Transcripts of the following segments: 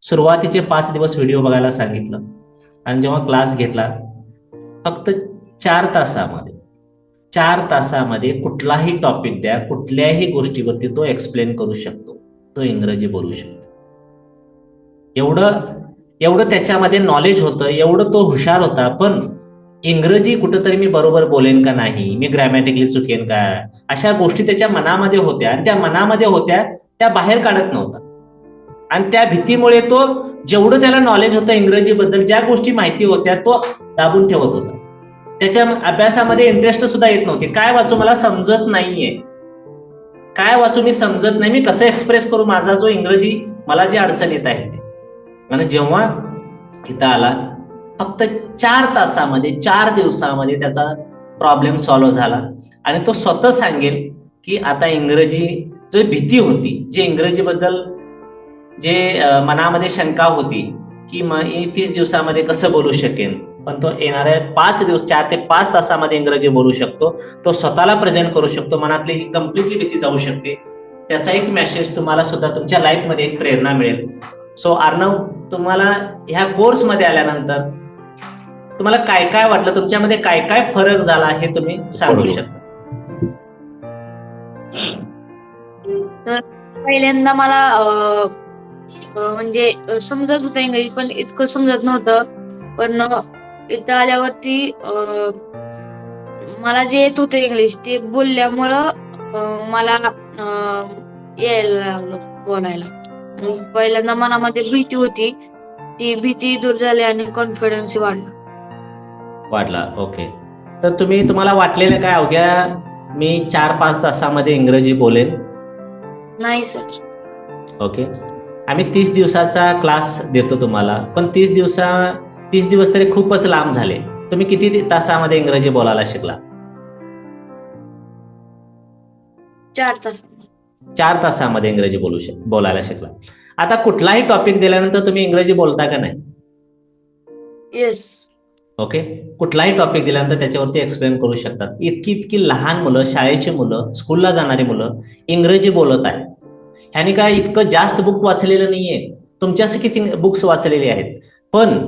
सुरुवातीचे 5 दिवस व्हिडिओ बघायला सांगितलं आणि जेव्हा क्लास घेतला फक्त 4 तासामध्ये 4 तासामध्ये कुठलाही टॉपिक द्या, कुठल्याही गोष्टीवरती तो एक्सप्लेन करू शकतो, तो इंग्रजी बोलू शकतो. एवढं एवढं त्याच्यामध्ये नॉलेज होतं, एवढं तो हुशार होता. पण इंग्रजी कुठंतरी मी बरोबर बोलेन का नाही, मी ग्रॅमॅटिकली चुकेन का, अशा गोष्टी त्याच्या मनामध्ये होत्या आणि त्या मनामध्ये होत्या त्या बाहेर काढत नव्हता. आणि त्या भीतीमुळे तो जेवढं त्याला नॉलेज होतं इंग्रजीबद्दल, ज्या गोष्टी माहिती होत्या तो दाबून ठेवत होता. त्याच्या अभ्यासामध्ये इंटरेस्ट सुद्धा येत नव्हते. काय वाचू मला समजत नाहीये, काय वाचू मी समजत नाही, मी कसं एक्सप्रेस करू माझा जो इंग्रजी, मला जी अडचण येत आहे. आणि जेव्हा इथं आला फक्त 4 तासामध्ये 4 दिवसामध्ये त्याचा प्रॉब्लेम सॉल्व्ह झाला. आणि तो स्वतः सांगेल की आता इंग्रजी जो भीती होती, जे इंग्रजीबद्दल जे मनामध्ये शंका होती की मी 30 दिवसामध्ये कसं बोलू शकेन, पण तो येणाऱ्या 5 दिवस 4 ते 5 तासामध्ये इंग्रजी बोलू शकतो. तो स्वतःला प्रेझेंट करू शकतो, मनातली कम्प्लिटली भीती जाऊ शकते. त्याचा एक मेसेज तुम्हाला सुद्धा तुमच्या लाईफमध्ये एक प्रेरणा मिळेल. सो अर्णव, तुम्हाला ह्या कोर्समध्ये आल्यानंतर तुम्हाला काय काय वाटलं, तुमच्यामध्ये काय काय फरक झाला हे तुम्ही सांगू शकता? तर पहिल्यांदा मला म्हणजे समजत होतं इंग्रजी, पण इतकं समजत नव्हतं. पण इथं आल्यावरती मला जे येत होतं इंग्लिश ते बोलल्यामुळं मला यायला लागलं बोलायला. आणि पहिल्यांदा मनामध्ये भीती होती, ती भीती दूर झाली आणि कॉन्फिडन्स वाढला. ओके. तर तुम्हाला वाटलेलं काय अवघ्या मी 4-5 तासामध्ये इंग्रजी बोलेन? नाही सर. ओके. आम्ही 30 दिवसाचा क्लास देतो तुम्हाला, पण 30 दिवस तरी खूपच लांब झाले. तुम्ही किती तासामध्ये इंग्रजी बोलायला शिकला? 4 तास. 4 तासामध्ये इंग्रजी बोलायला शिकला. आता कुठलाही टॉपिक दिल्यानंतर तुम्ही इंग्रजी बोलता का नाही? येस. ओके. कुठलाही टॉपिक दिल्यानंतर त्याच्यावरती एक्सप्लेन करू शकतात. इतकी लहान मुलं, शाळेची मुलं, स्कूलला जाणारी मुलं इंग्रजी बोलत आहेत. ह्याने काय इतकं जास्त बुक वाचलेलं नाहीये, तुमच्यासारखीच बुक्स वाचलेली आहेत. पण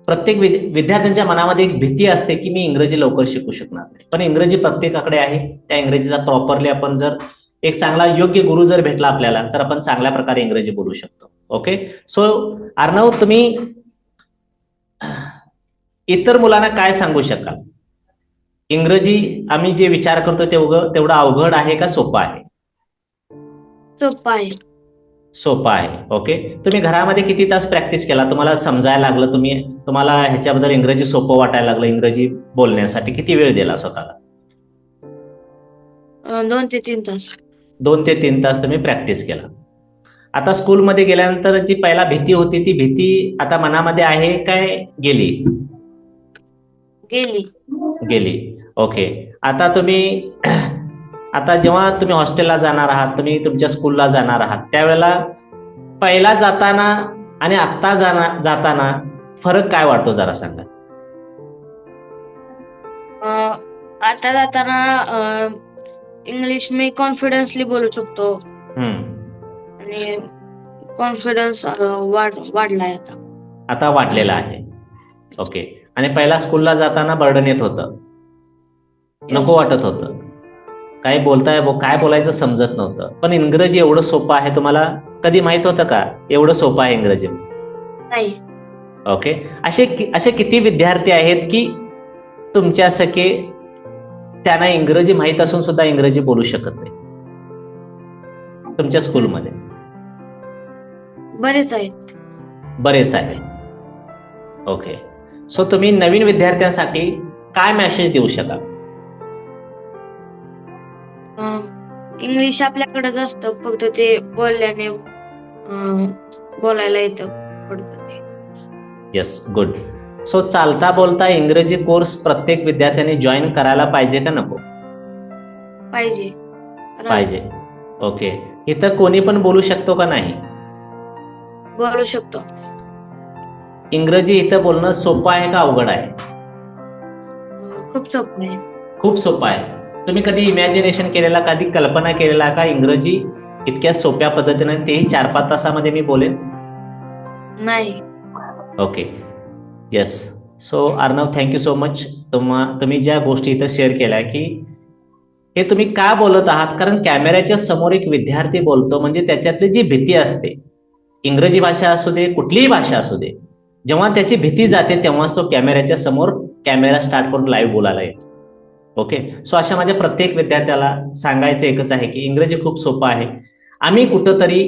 प्रत्येक विद्यार्थ्यांच्या मनामध्ये एक भीती असते की मी इंग्रजी लवकर शिकू शकणार नाही. पण इंग्रजी प्रत्येकाकडे आहे. त्या इंग्रजीचा प्रॉपरली आपण जर एक चांगला योग्य गुरु जर भेटला आपल्याला, तर आपण चांगल्या प्रकारे इंग्रजी बोलू शकतो. ओके. सो अर्णव, तुम्ही इतर मुलांना काय सांगू शकाल? इंग्रजी आम्ही जे विचार करतो तेवढं अवघड आहे का सोपं आहे? सोपं आहे. सोपं आहे. ओके. तुम्ही घरामध्ये किती तास प्रॅक्टिस केला? तुम्हाला समजायला लागलं, तुम्हाला ह्याच्याबद्दल इंग्रजी सोपं वाटायला लागलं, इंग्रजी बोलण्यासाठी किती वेळ दिला स्वतःला? 2 ते 3 तास. 2 ते 3 तास तुम्ही प्रॅक्टिस केला. आता स्कूलमध्ये गेल्यानंतर जी पहिला भीती होती, ती भीती आता मनामध्ये आहे काय गेली? गेली. ओके. आता जेव्हा तुम्ही हॉस्टेलला जाणार आहात, तुम्ही तुमच्या स्कूलला जाणार आहात, त्यावेळेला पहिला जाताना आणि आत्ता जाताना फरक काय वाटतो जरा सांगा? आता जाताना इंग्लिश मी कॉन्फिडन्सली बोलू शकतो आणि कॉन्फिडन्स वाढलाय आता वाढलेला आहे. ओके. आणि पहिला स्कूलला जाताना बर्डन येत होतं, नको वाटत होतं, काय बोलायचं समजत नव्हतं. पण इंग्रजी एवढं सोपं आहे, तुम्हाला कधी माहित होतं का एवढं सोपं आहे इंग्रजी? नाही. ओके. असे किती विद्यार्थी आहेत की तुमच्यासारखे त्यांना इंग्रजी माहित असून सुद्धा इंग्रजी बोलू शकत नाही तुमच्या स्कूलमध्ये? बरेच आहेत. ओके. सो तुम्ही नवीन विद्यार्थ्यांसाठी काय मेसेज देऊ शकाल? इंग्लिश आपल्याकडेच असतं, फक्त ते बोलल्याने बोलायला येतं. Yes, good. सो चालता बोलता इंग्रजी कोर्स प्रत्येक विद्यार्थ्यांनी जॉईन करायला पाहिजे का नको? पाहिजे. ओके. इथं कोणी पण बोलू शकतो का नाही? बोलू शकतो. इंग्रजी इथं बोलणं सोपं आहे का अवघड आहे? खूप सोपं आहे. तुम्ही कधी इमॅजिनेशन केलेला, कधी कल्पना केलेला का इंग्रजी इतक्या सोप्या पद्धतीने, तेही 4-5 तासामध्ये मी बोलेन? नाही. Okay, yes. So Arnav, thank you so much. तुम्ही ज्या गोष्टी इथं शेअर केल्या की हे तुम्ही का बोलत आहात, कारण कॅमेऱ्याच्या समोर एक विद्यार्थी बोलतो म्हणजे त्याच्यातली जी भीती असते, इंग्रजी भाषा असू दे, कुठलीही भाषा असू दे, जेव्हा त्याची भीती जाते तेव्हाच तो कॅमेऱ्याच्या समोर कॅमेरा स्टार्ट करून लाईव्ह बोलायला येतो. ओके, सो अशा माझ्या प्रत्येक विद्यार्थ्याला सांगायचं एकच आहे की इंग्रजी खूप सोपं आहे. आम्ही कुठंतरी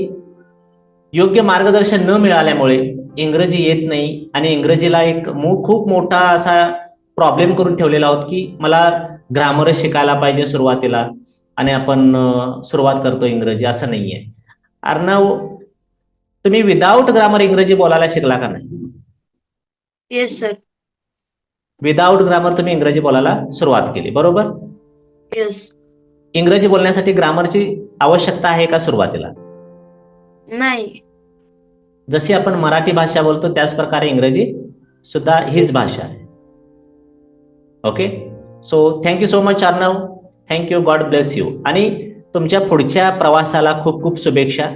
योग्य मार्गदर्शन न मिळाल्यामुळे इंग्रजी येत नाही आणि इंग्रजीला एक खूप मोठा असा प्रॉब्लेम करून ठेवलेला आहोत की मला ग्रामरच शिकायला पाहिजे सुरुवातीला आणि आपण सुरुवात करतो इंग्रजी, असं नाहीये. अर्णव, तुम्ही विदाऊट ग्रामर इंग्रजी बोलायला शिकला का नाही? Yes sir. विदाऊट ग्रामर तुम्ही इंग्रजी बोलायला सुरुवात केली, बरोबर? येस. इंग्रजी बोलण्यासाठी ग्रामरची आवश्यकता आहे का सुरुवातीला? नाही. जशी आपण मराठी भाषा बोलतो त्याच प्रकारे इंग्रजी सुद्धा हीच भाषा आहे. Okay, so thank you so much Arnav. Thank you, God bless you. आणि तुमच्या पुढच्या प्रवासाला खूप खूप शुभेच्छा.